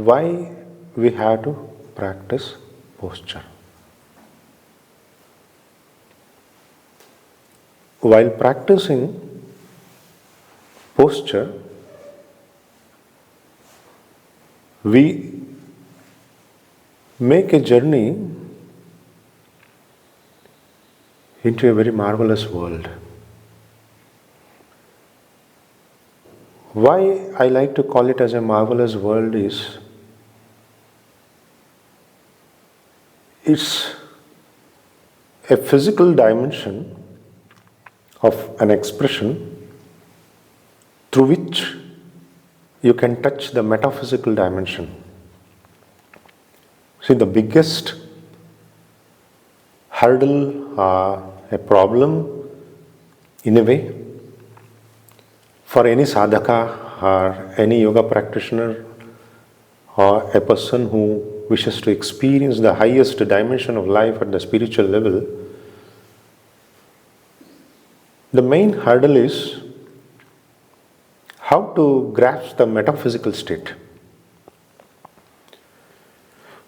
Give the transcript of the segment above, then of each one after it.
why we have to practice posture. While practicing posture, we make a journey into a very marvelous world. Why I like to call it as a marvelous world is it's a physical dimension of an expression through which you can touch the metaphysical dimension. See, the biggest hurdle or a problem in a way for any sadhaka or any yoga practitioner or a person who wishes to experience the highest dimension of life at the spiritual level, the main hurdle is how to grasp the metaphysical state.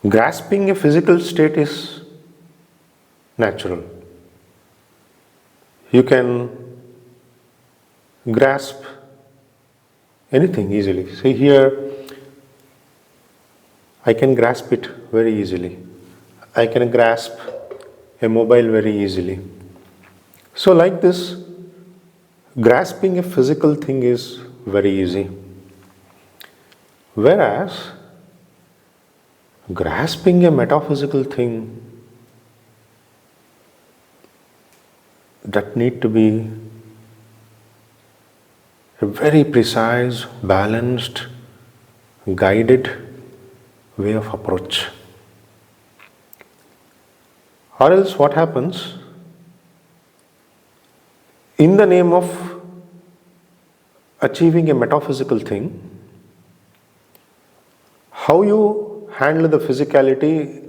Grasping a physical state is natural. You can grasp anything easily. See here, I can grasp it very easily. I can grasp a mobile very easily. So like this, grasping a physical thing is very easy. Whereas, grasping a metaphysical thing, that need to be a very precise, balanced, guided way of approach. Or else what happens? In the name of achieving a metaphysical thing, how you handle the physicality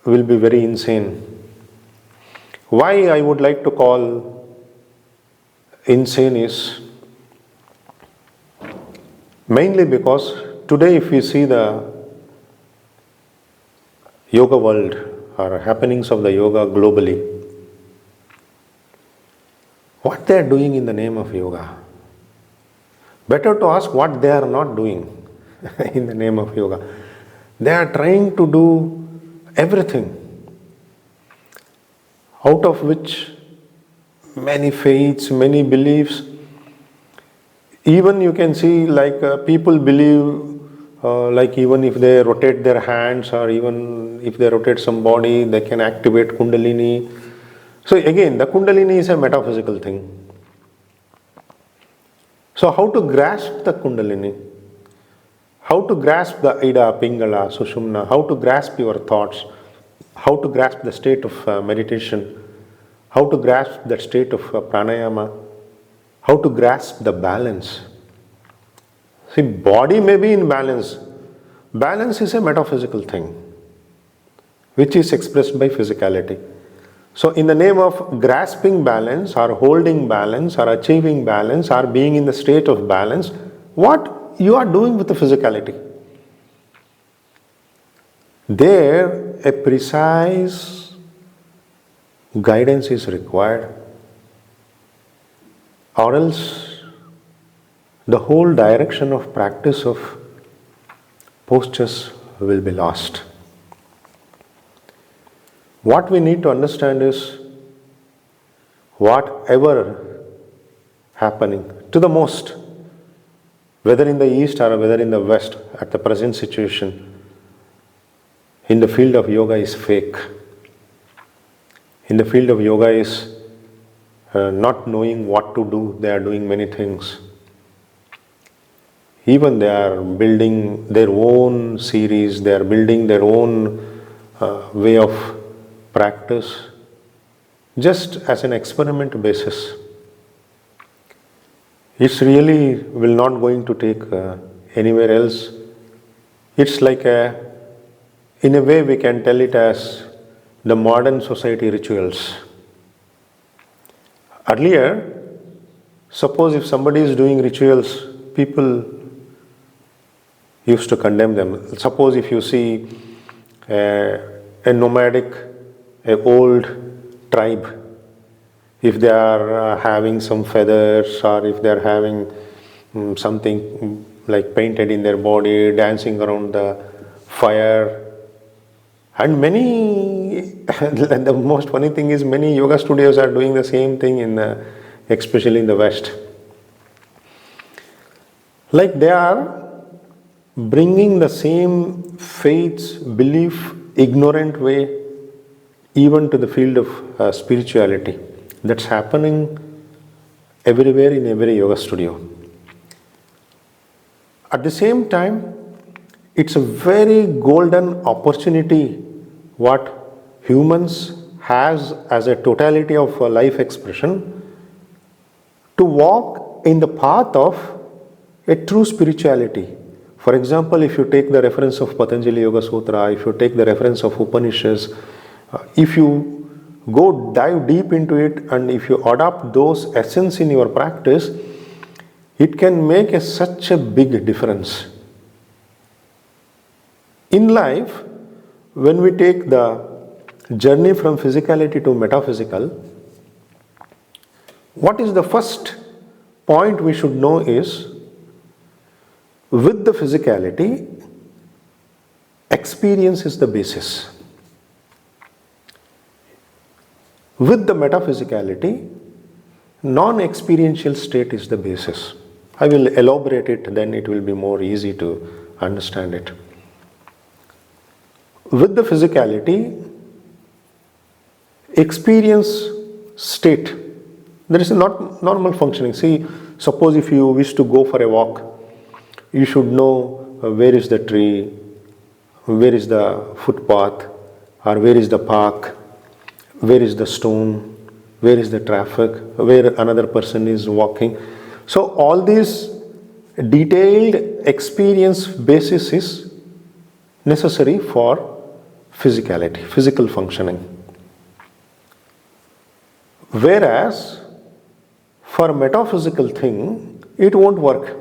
will be very insane. Why I would like to call insane is mainly because today if you see the yoga world or happenings of the yoga globally, what they are doing in the name of yoga. Better to ask what they are not doing in the name of yoga. They are trying to do everything, out of which many faiths, many beliefs, even you can see like people believe like even if they rotate their hands or even if they rotate some body, they can activate kundalini. So again, the kundalini is a metaphysical thing. So how to grasp the kundalini? How to grasp the Ida, Pingala, Sushumna? How to grasp your thoughts? How to grasp the state of meditation? How to grasp the state of pranayama? How to grasp the balance? See, body may be in balance. Balance is a metaphysical thing, which is expressed by physicality. So in the name of grasping balance or holding balance or achieving balance or being in the state of balance, what you are doing with the physicality? There, a precise guidance is required, or else the whole direction of practice of postures will be lost. What we need to understand is whatever happening to the most, whether in the east or whether in the west at the present situation, in the field of yoga is fake. In the field of yoga is not knowing what to do, they are doing many things. Even they are building their own series, they are building their own way of practice, just as an experiment basis. It's really will not going to take anywhere else. It's like in a way we can tell it as the modern society rituals. Earlier, suppose if somebody is doing rituals, people used to condemn them. Suppose if you see a nomadic, a old tribe, if they are having some feathers, or if they are having something like painted in their body, dancing around the fire, and many, the most funny thing is many yoga studios are doing the same thing especially in the West. Like they are bringing the same faiths, belief, ignorant way even to the field of spirituality. That's happening everywhere in every yoga studio. At the same time, it's a very golden opportunity what humans has as a totality of life expression to walk in the path of a true spirituality. For example, if you take the reference of Patanjali Yoga Sutra, if you take the reference of Upanishads, if you go dive deep into it and if you adopt those essence in your practice, it can make such a big difference. In life, when we take the journey from physicality to metaphysical, what is the first point we should know is, with the physicality, experience is the basis. With the metaphysicality, non-experiential state is the basis. I will elaborate it, then it will be more easy to understand it. With the physicality, experience state, there is a not normal functioning. See, suppose if you wish to go for a walk, you should know where is the tree, where is the footpath, or where is the park, where is the stone, where is the traffic, where another person is walking. So all these detailed experience basis is necessary for physicality, physical functioning. Whereas for metaphysical thing, it won't work.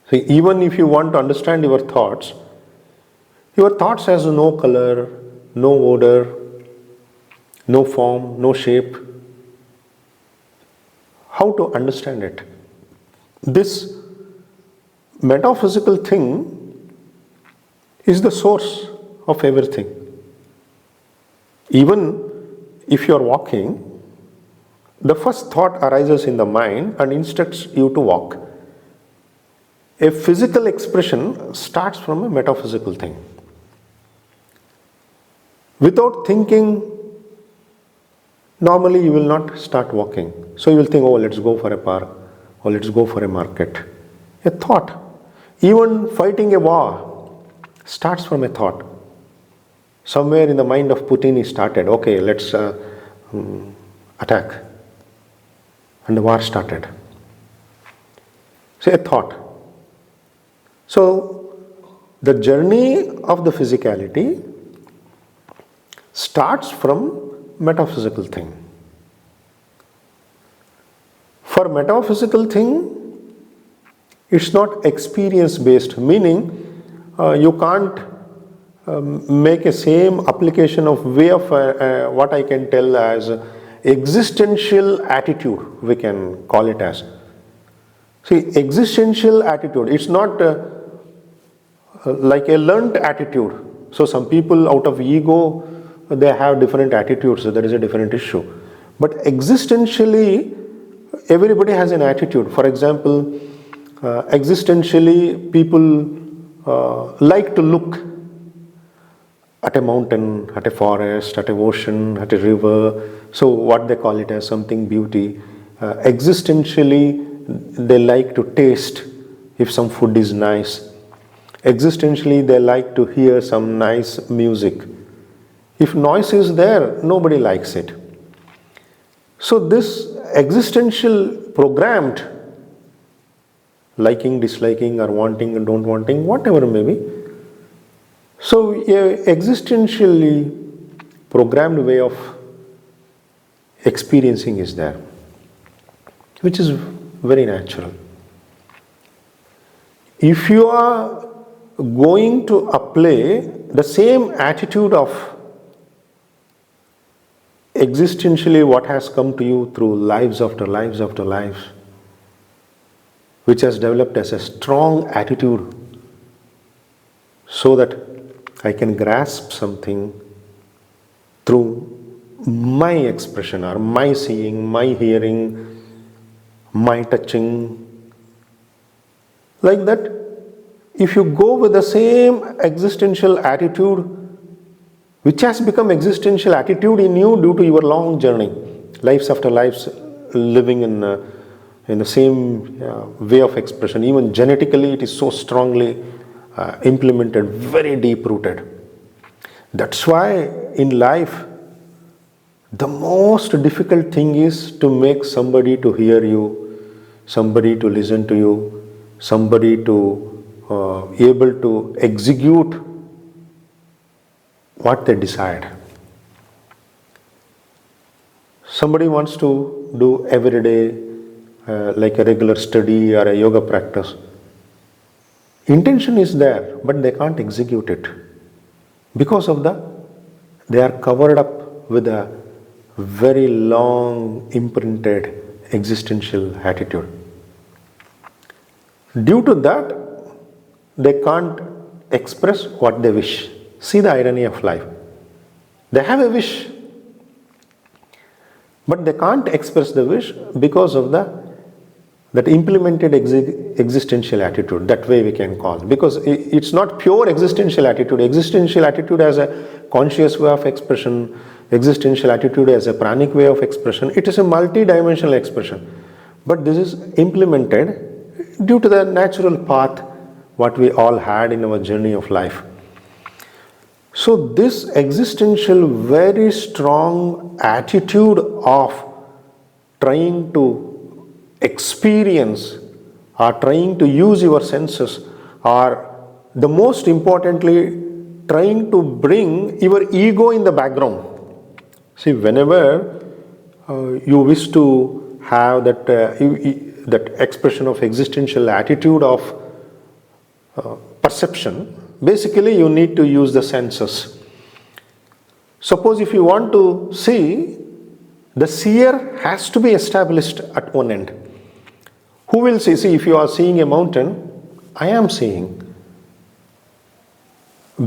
See, even if you want to understand your thoughts has no color, no odor, no form, no shape. How to understand it? This metaphysical thing is the source of everything. Even if you are walking, the first thought arises in the mind and instructs you to walk. A physical expression starts from a metaphysical thing. Without thinking, normally you will not start walking. So you will think, oh, let's go for a park, or let's go for a market. A thought. Even fighting a war starts from a thought. Somewhere in the mind of Putin he started, okay, let's attack. And the war started. So a thought. So the journey of the physicality starts from metaphysical thing. For metaphysical thing, it's not experience based, meaning you can't make a same application of way of what I can tell as existential attitude, we can call it as. See, existential attitude, it's not like a learnt attitude. So some people out of ego, they have different attitudes, so there is a different issue. But existentially, everybody has an attitude. For example, existentially, people like to look at a mountain, at a forest, at an ocean, at a river. So what they call it as something beauty. Existentially, they like to taste if some food is nice. Existentially, they like to hear some nice music. If noise is there, nobody likes it. So this existential programmed liking, disliking, or wanting and don't wanting, whatever may be. So a existentially programmed way of experiencing is there, which is very natural. If you are going to apply the same attitude of existentially what has come to you through lives after lives after lives, which has developed as a strong attitude so that I can grasp something through my expression or my seeing, my hearing, my touching. Like that, if you go with the same existential attitude, which has become existential attitude in you due to your long journey, lives after lives, living in the same way of expression, even genetically it is so strongly implemented, very deep rooted. That's why in life, the most difficult thing is to make somebody to hear you, somebody to listen to you, somebody to able to execute what they decide. Somebody wants to do every day like a regular study or a yoga practice. Intention is there, but they can't execute it because of they are covered up with a very long imprinted existential attitude. Due to that, they can't express what they wish. See the irony of life. They have a wish, but they can't express the wish because of that implemented existential attitude. That way we can call, because it's not pure existential attitude. Existential attitude as a conscious way of expression, existential attitude as a pranic way of expression. It is a multi-dimensional expression, but this is implemented due to the natural path what we all had in our journey of life. So this existential, very strong attitude of trying to experience or trying to use your senses, or the most importantly, trying to bring your ego in the background. See, whenever you wish to have that expression of existential attitude of perception, basically you need to use the senses. Suppose if you want to see, the seer has to be established at one end. Who will see? See, if you are seeing a mountain, I am seeing.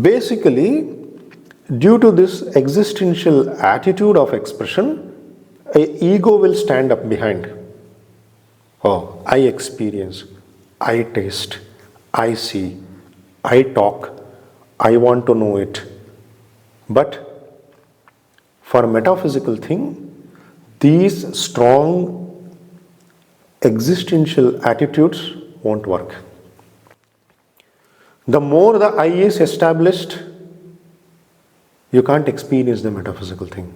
Basically, due to this existential attitude of expression, an ego will stand up behind. Oh, I experience, I taste, I see, I talk, I want to know it. But for a metaphysical thing, these strong existential attitudes won't work. The more the I is established, you can't experience the metaphysical thing.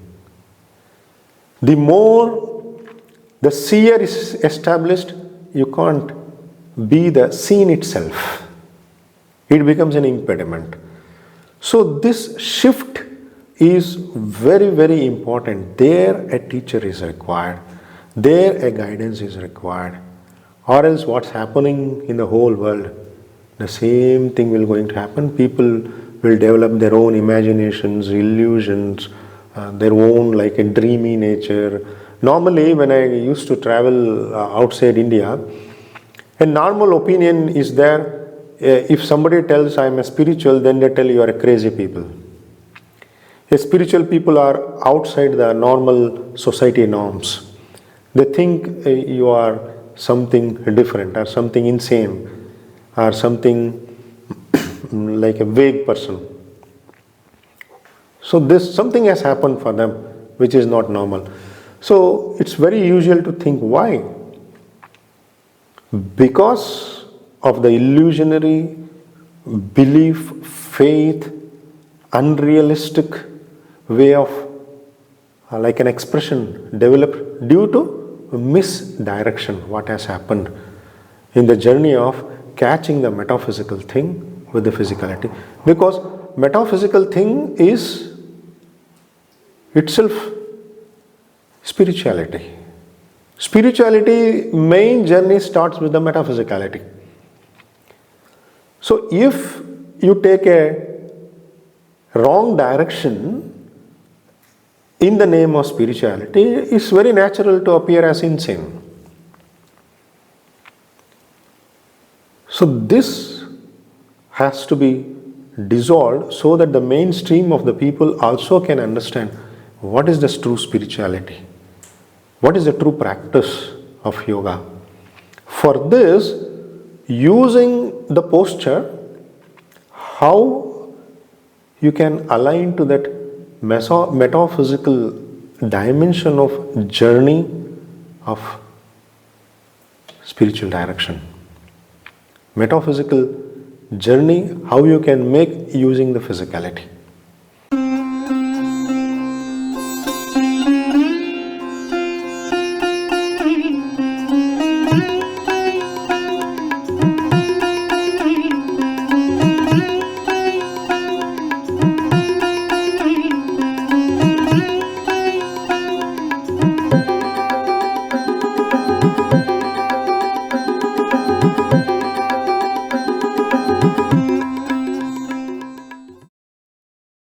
The more the seer is established, you can't be the seen itself. It becomes an impediment. So this shift is very, very important. There a teacher is required. There a guidance is required. Or else what's happening in the whole world, the same thing will going to happen. People will develop their own imaginations, illusions, their own like a dreamy nature. Normally when I used to travel outside India, a normal opinion is there. If somebody tells I am a spiritual, then they tell you are a crazy people. Spiritual people are outside the normal society norms. They think you are something different or something insane or something like a vague person. So this something has happened for them which is not normal. So it's very usual to think why? Because of the illusionary belief, faith, unrealistic way of like an expression developed due to misdirection, what has happened in the journey of catching the metaphysical thing with the physicality. Because metaphysical thing is itself spirituality. Spirituality main journey starts with the metaphysicality. So if you take a wrong direction in the name of spirituality, it's very natural to appear as insane. So this has to be dissolved so that the mainstream of the people also can understand what is this true spirituality, what is the true practice of yoga. For this, using the posture, how you can align to that metaphysical dimension of journey of spiritual direction. Metaphysical journey, how you can make using the physicality.